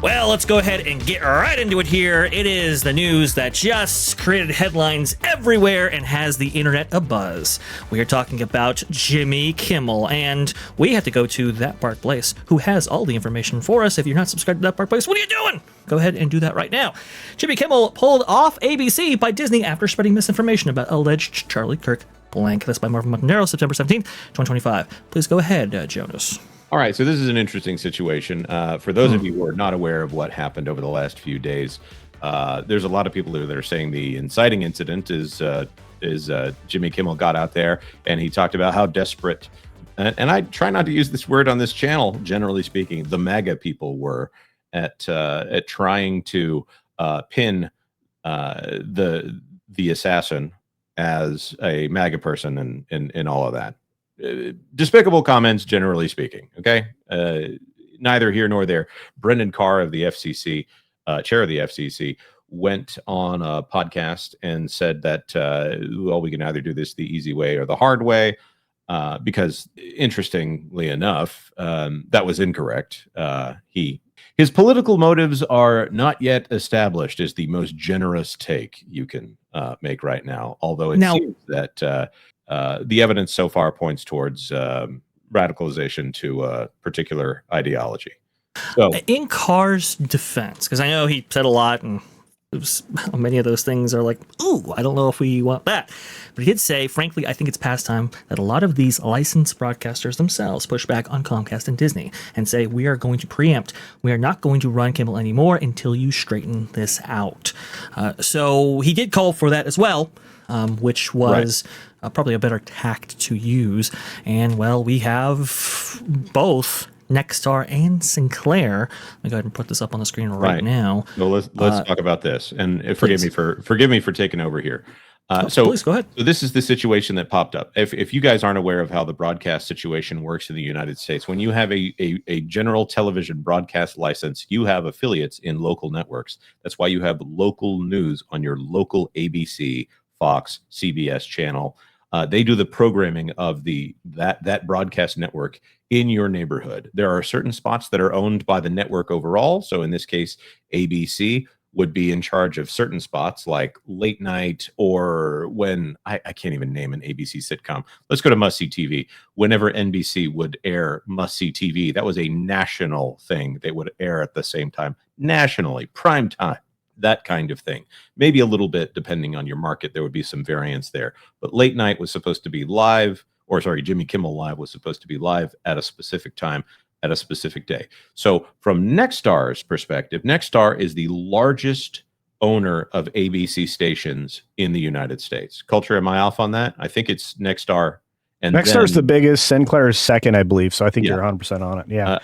Well, let's go ahead and get right into it here. It is the news that just created headlines everywhere and has the internet abuzz. We are talking about Jimmy Kimmel, and we have to go to That Bark Place, who has all the information for us. If you're not subscribed to That Bark Place, what are you doing? Go ahead and do that right now. Jimmy Kimmel pulled off ABC by Disney after spreading misinformation about alleged Charlie Kirk blank. This by Marvin Montanaro, September 17th, 2025. Please go ahead, Jonas. All right, so this is an interesting situation. For those of you who are not aware of what happened over the last few days, there's a lot of people that are saying the inciting incident is Jimmy Kimmel got out there and he talked about how desperate, and I try not to use this word on this channel, generally speaking, the MAGA people were at trying to pin the assassin as a MAGA person and all of that. Despicable comments, generally speaking. Okay, neither here nor there. Brendan Carr of the FCC, chair of the FCC, went on a podcast and said that well, we can either do this the easy way or the hard way. Because interestingly enough, that was incorrect. His political motives are not yet established is the most generous take you can make right now. Although it seems that the evidence so far points towards radicalization to a particular ideology. So, in Carr's defense, because I know he said a lot, and many of those things are like, ooh, I don't know if we want that. But he did say, frankly, I think it's past time that a lot of these licensed broadcasters themselves push back on Comcast and Disney and say, we are going to preempt. We are not going to run Kimmel anymore until you straighten this out. So he did call for that as well, which was probably a better tact to use. And, well, we have both Nexstar and Sinclair. Let me go ahead and put this up on the screen right now. Well, let's talk about this. And forgive me for taking over here. So please go ahead. So this is the situation that popped up. If you guys aren't aware of how the broadcast situation works in the United States, when you have a general television broadcast license, you have affiliates in local networks. That's why you have local news on your local ABC, Fox, CBS channel. They do the programming of that broadcast network in your neighborhood. There are certain spots that are owned by the network overall. So in this case, ABC would be in charge of certain spots like late night, or when I can't even name an ABC sitcom. Let's go to Must See TV. Whenever NBC would air Must See TV, that was a national thing. They would air at the same time, nationally, prime time. That kind of thing. Maybe a little bit depending on your market, there would be some variance there. But late night was supposed to be live, or sorry, Jimmy Kimmel Live was supposed to be live at a specific time, at a specific day. So from Nexstar's perspective, Nexstar is the largest owner of ABC stations in the United States. Culture, am I off on that? I think it's Nexstar. And Nexstar's the biggest. Sinclair is second, I believe. So I think you're 100% on it. Yeah.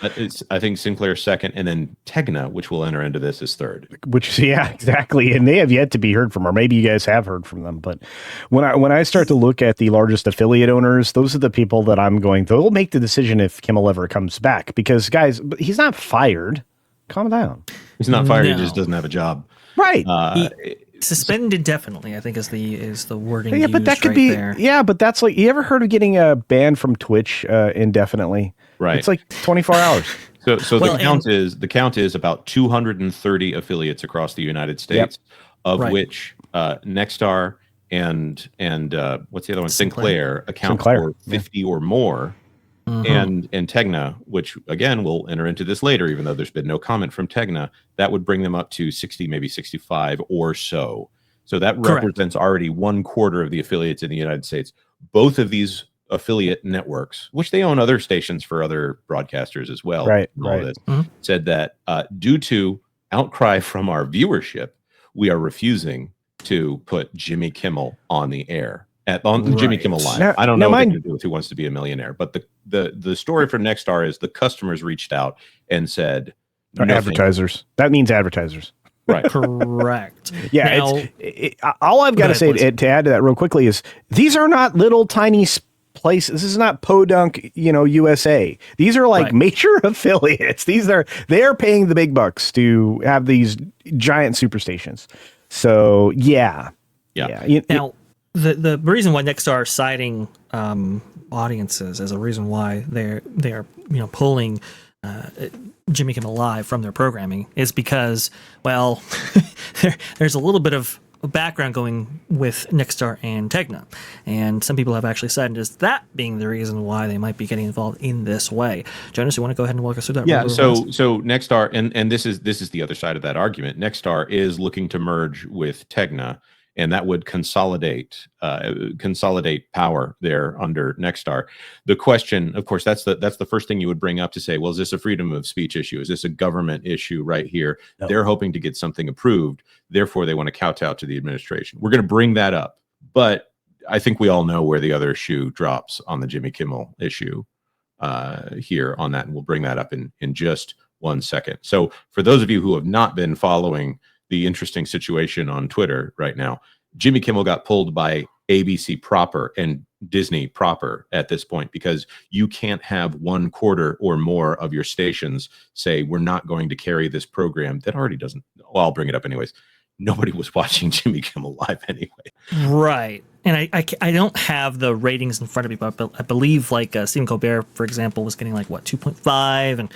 I think Sinclair's second, and then Tegna, which will enter into this, is third. Which, yeah, exactly. And they have yet to be heard from, or maybe you guys have heard from them. But when I start to look at the largest affiliate owners, those are the people that I'm going to. They'll make the decision if Kimmel ever comes back. Because, guys, he's not fired. Calm down. He's not fired. No. He just doesn't have a job. Right. Suspended indefinitely, I think is the wording. Yeah, but that could be there. Yeah, but that's like, you ever heard of getting a ban from Twitch indefinitely? Right. It's like 24 hours. So the count is about 230 affiliates across the United States, of which Nexstar and what's the other one? Sinclair account for 50 or more. Mm-hmm. And Tegna, which again we'll enter into this later, even though there's been no comment from Tegna, that would bring them up to 60, maybe 65 or so. So that represents already 1/4 of the affiliates in the United States. Both of these affiliate networks, which they own other stations for other broadcasters as well, said that due to outcry from our viewership, we are refusing to put Jimmy Kimmel on the air. On Jimmy Kimmel Live. Now, I don't know what to do with Who Wants to Be a Millionaire, but the story from Nexstar is the customers reached out and said, advertisers. That means advertisers. Right. Correct. Yeah. Now, all I've got to say to add to that real quickly is these are not little tiny places. This is not Podunk, USA. These are like major affiliates. They are paying the big bucks to have these giant superstations. So yeah. Now, the reason why Nexstar is citing audiences as a reason why they're pulling Jimmy Kimmel Live from their programming is because, well, there's a little bit of background going with Nexstar and Tegna, and some people have actually said is that being the reason why they might be getting involved in this way. Jonas, you want to go ahead and walk us through that? Yeah. So Nexstar, and this is the other side of that argument. Nexstar is looking to merge with Tegna, and that would consolidate power there under Nexstar. The question, of course, that's the first thing you would bring up to say, well, is this a freedom of speech issue? Is this a government issue right here? No. They're hoping to get something approved. Therefore, they want to kowtow to the administration. We're going to bring that up. But I think we all know where the other shoe drops on the Jimmy Kimmel issue here on that. And we'll bring that up in just 1 second. So for those of you who have not been following the interesting situation on Twitter right now, Jimmy Kimmel got pulled by ABC proper and Disney proper at this point, because you can't have 1/4 or more of your stations say, we're not going to carry this program that already doesn't. Well, I'll bring it up anyways. Nobody was watching Jimmy Kimmel Live anyway. Right. And I don't have the ratings in front of me, but I believe like Stephen Colbert, for example, was getting like, what, 2.5, and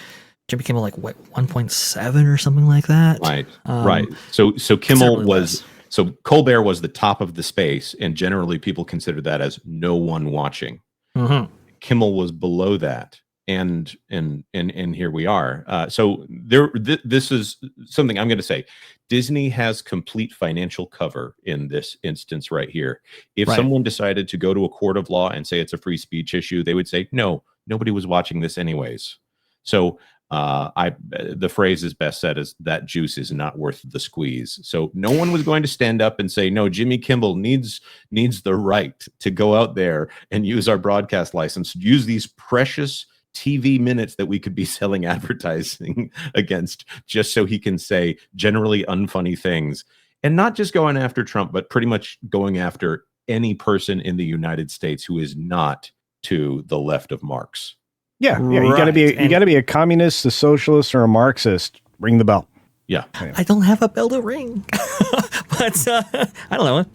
Jimmy Kimmel like, what, 1.7 or something like that? Right, right. So Kimmel was... So Colbert was the top of the space, and generally people consider that as no one watching. Mm-hmm. Kimmel was below that, and here we are. So this is something I'm going to say. Disney has complete financial cover in this instance right here. If someone decided to go to a court of law and say it's a free speech issue, they would say, no, nobody was watching this anyways. So the phrase is best said as that juice is not worth the squeeze. So no one was going to stand up and say, no, Jimmy Kimmel needs the right to go out there and use our broadcast license, use these precious TV minutes that we could be selling advertising against, just so he can say generally unfunny things, and not just going after Trump, but pretty much going after any person in the United States who is not to the left of Marx. Yeah, you got to be a communist, a socialist, or a Marxist. Ring the bell. Yeah, I don't have a bell to ring, but I don't know.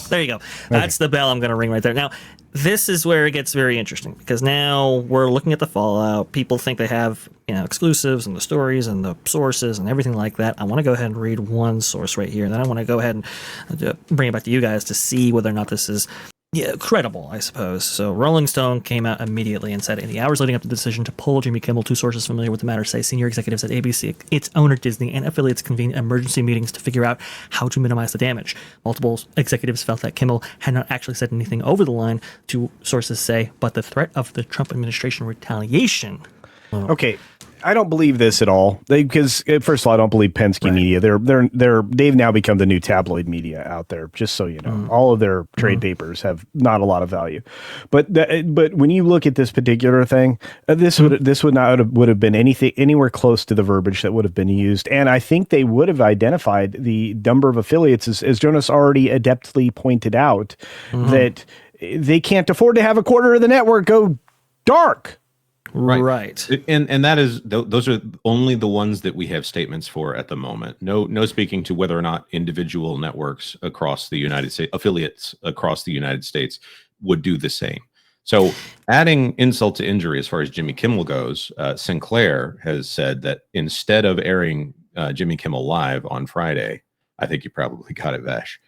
There you go. That's the bell I'm going to ring right there. Now, this is where it gets very interesting, because now we're looking at the fallout. People think they have, exclusives and the stories and the sources and everything like that. I want to go ahead and read one source right here, and then I want to go ahead and bring it back to you guys to see whether or not this is credible, I suppose. So Rolling Stone came out immediately and said, in the hours leading up to the decision to pull Jimmy Kimmel, 2 sources familiar with the matter say senior executives at ABC, its owner Disney, and affiliates convened emergency meetings to figure out how to minimize the damage. Multiple executives felt that Kimmel had not actually said anything over the line, 2 sources say, but the threat of the Trump administration retaliation. Okay. I don't believe this at all, because first of all, I don't believe Penske media. They've now become the new tabloid media out there. Just so you know, all of their trade papers have not a lot of value. But when you look at this particular thing, this would have been anything anywhere close to the verbiage that would have been used, and I think they would have identified the number of affiliates, as Jonas already adeptly pointed out, that they can't afford to have 1/4 of the network go dark. Right. And that is, those are only the ones that we have statements for at the moment. No speaking to whether or not individual networks across the United States, affiliates across the United States, would do the same. So adding insult to injury as far as Jimmy Kimmel goes, Sinclair has said that instead of airing Jimmy Kimmel Live on Friday, I think you probably got it, Vash,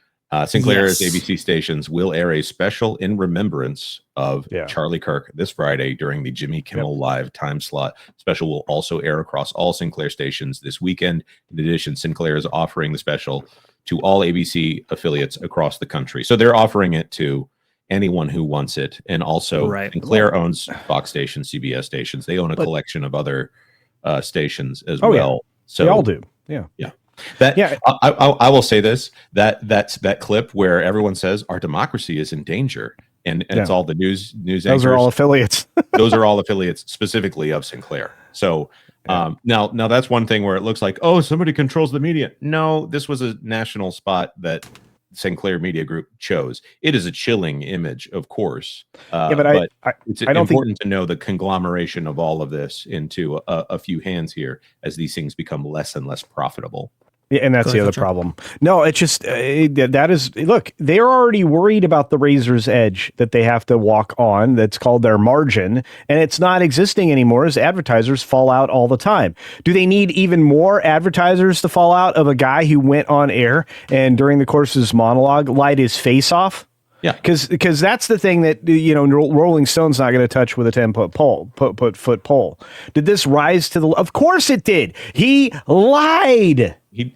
Sinclair's ABC stations will air a special in remembrance of Charlie Kirk this Friday during the Jimmy Kimmel Live time slot. Special will also air across all Sinclair stations this weekend. In addition, Sinclair is offering the special to all ABC affiliates across the country. So they're offering it to anyone who wants it. And also Sinclair owns Fox stations, CBS stations. They own a collection of other stations as well. Yeah. So they all do. Yeah. I will say this, that's that clip where everyone says our democracy is in danger, and it's all the news those anchors. Are all affiliates. Those are all affiliates specifically of Sinclair. So now that's one thing where it looks like, oh, somebody controls the media. No, this was a national spot that Sinclair Media Group chose. It is a chilling image, of course. But it's important to know the conglomeration of all of this into a few hands here as these things become less and less profitable. Yeah, and that's the other problem. No, it's just that is, look, they're already worried about the razor's edge that they have to walk on. That's called their margin, and it's not existing anymore as advertisers fall out all the time. Do they need even more advertisers to fall out of a guy who went on air and during the course of his monologue lied his face off? Yeah, because that's the thing that Rolling Stone's not going to touch with a 10-foot foot pole. Did this rise to the? Of course it did. He lied. He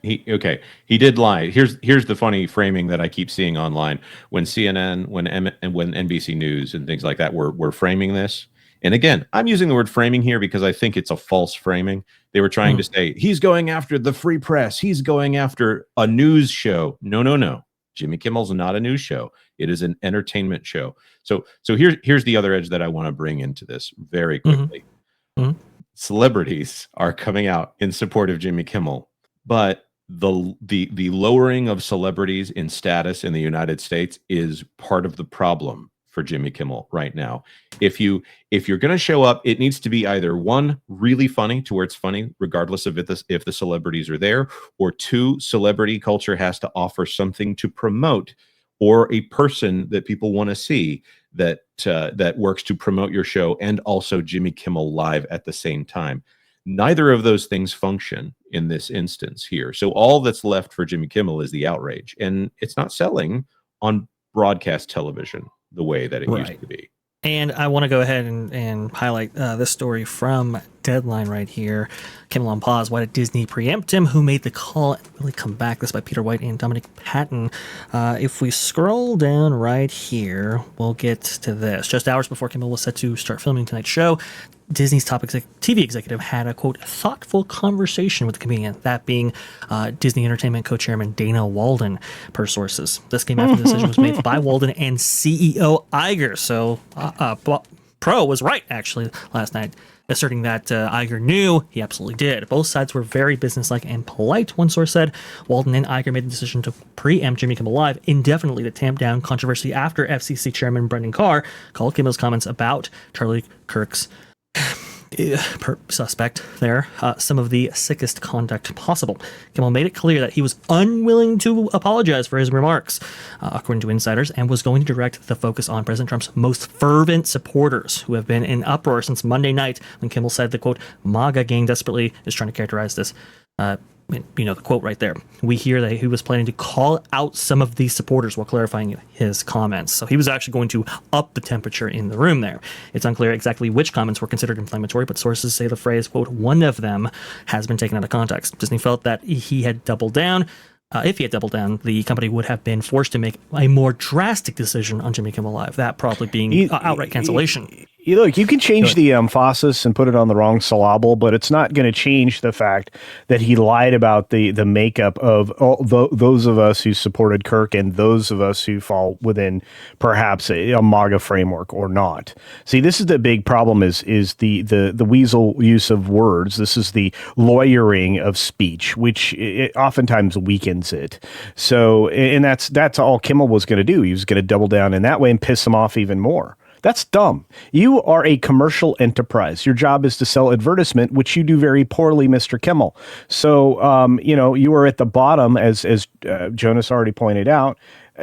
did lie. Here's the funny framing that I keep seeing online when CNN, when NBC News and things like that were framing this. And again, I'm using the word framing here because I think it's a false framing. They were trying to say he's going after the free press. He's going after a news show. No. Jimmy Kimmel's not a news show. It is an entertainment show. So here's the other edge that I want to bring into this very quickly. Celebrities are coming out in support of Jimmy Kimmel, but the lowering of celebrities in status in the United States is part of the problem for Jimmy Kimmel right now. If you're going to show up, it needs to be either one, really funny to where it's funny regardless of if the celebrities are there, or two, celebrity culture has to offer something to promote or a person that people want to see that works to promote your show, and also Jimmy Kimmel Live at the same time. Neither of those things function in this instance here. So all that's left for Jimmy Kimmel is the outrage, and it's not selling on broadcast television the way that it used to be. And I want to go ahead and highlight this story from Deadline right here. Kimmel on pause. Why did Disney preempt him? Who made the call? Really come back. This by Peter White and Dominic Patton. If we scroll down right here, we'll get to this. Just hours before Kimmel was set to start filming tonight's show, Disney's top TV executive had a, quote, thoughtful conversation with the comedian, that being Disney Entertainment co-chairman Dana Walden, per sources. This came after the decision was made by Walden and CEO Iger. So Pro was right, actually, last night, asserting that Iger knew. He absolutely did. Both sides were very businesslike and polite, one source said. Walden and Iger made the decision to preempt Jimmy Kimmel Live indefinitely to tamp down controversy after FCC Chairman Brendan Carr called Kimmel's comments about Charlie Kirk's suspect there, some of the sickest conduct possible. Kimmel made it clear that he was unwilling to apologize for his remarks, according to insiders, and was going to direct the focus on President Trump's most fervent supporters, who have been in uproar since Monday night when Kimmel said the, quote, MAGA gang desperately is trying to characterize this. The quote right there. We hear that he was planning to call out some of these supporters while clarifying his comments. So he was actually going to up the temperature in the room there. It's unclear exactly which comments were considered inflammatory, but sources say the phrase, quote, one of them has been taken out of context. Disney felt that he had doubled down. If he had doubled down, the company would have been forced to make a more drastic decision on Jimmy Kimmel Live, that probably being outright cancellation. Look, you can change the emphasis and put it on the wrong syllable, but it's not going to change the fact that he lied about the makeup of all those of us who supported Kirk and those of us who fall within perhaps a MAGA framework or not. See, this is the big problem is the weasel use of words. This is the lawyering of speech, which oftentimes weakens it. So, and that's all Kimmel was going to do. He was going to double down in that way and piss him off even more. That's dumb. You are a commercial enterprise. Your job is to sell advertisement, which you do very poorly, Mr. Kimmel. So, you are at the bottom, as Jonas already pointed out.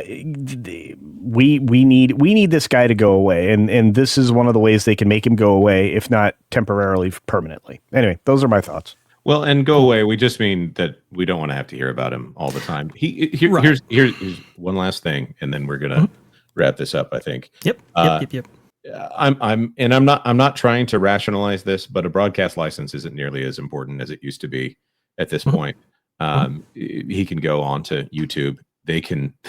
We need this guy to go away, and this is one of the ways they can make him go away, if not temporarily, permanently. Anyway, those are my thoughts. Well, and go away, we just mean that we don't want to have to hear about him all the time. Here's one last thing, and then we're gonna wrap this up, I think. Yep. I'm not trying to rationalize this, but a broadcast license isn't nearly as important as it used to be at this point. He can go on to YouTube. They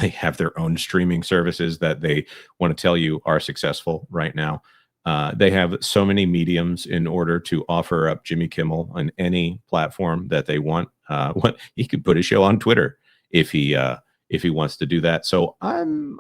have their own streaming services that they want to tell you are successful right now. They have so many mediums in order to offer up Jimmy Kimmel on any platform that they want. He could put a show on Twitter if he wants to do that. So I'm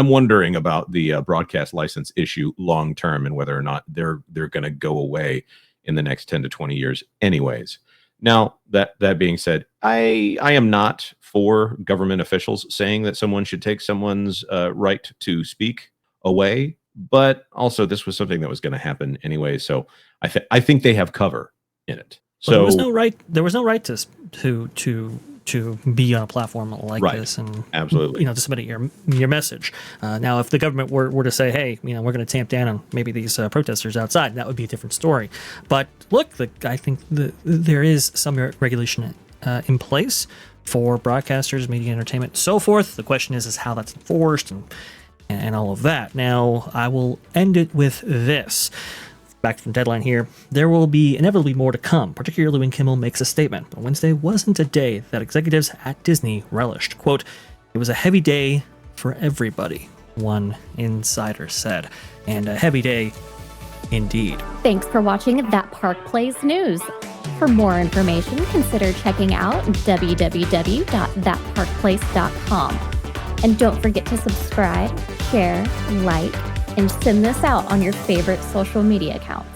wondering about the broadcast license issue long term and whether or not they're going to go away in the next 10 to 20 years anyways. Now, that being said, I am not for government officials saying that someone should take someone's right to speak away, but also this was something that was going to happen anyway. So I think they have cover in it. So there was no right. There was no right to be on a platform like Right. this and Absolutely. to submit your message. Now, if the government were to say, hey, we're going to tamp down on maybe these protesters outside, that would be a different story. But look, I think there is some regulation in place for broadcasters, media, entertainment, and so forth. The question is how that's enforced and all of that. Now, I will end it with this. Back from Deadline here. There will be inevitably more to come, particularly when Kimmel makes a statement. But Wednesday wasn't a day that executives at Disney relished. Quote, "It was a heavy day for everybody," one insider said. And a heavy day indeed. Thanks for watching That Park Plays News. For more information, consider checking out www.thatparkplace.com. And don't forget to subscribe, share, like, and send this out on your favorite social media accounts.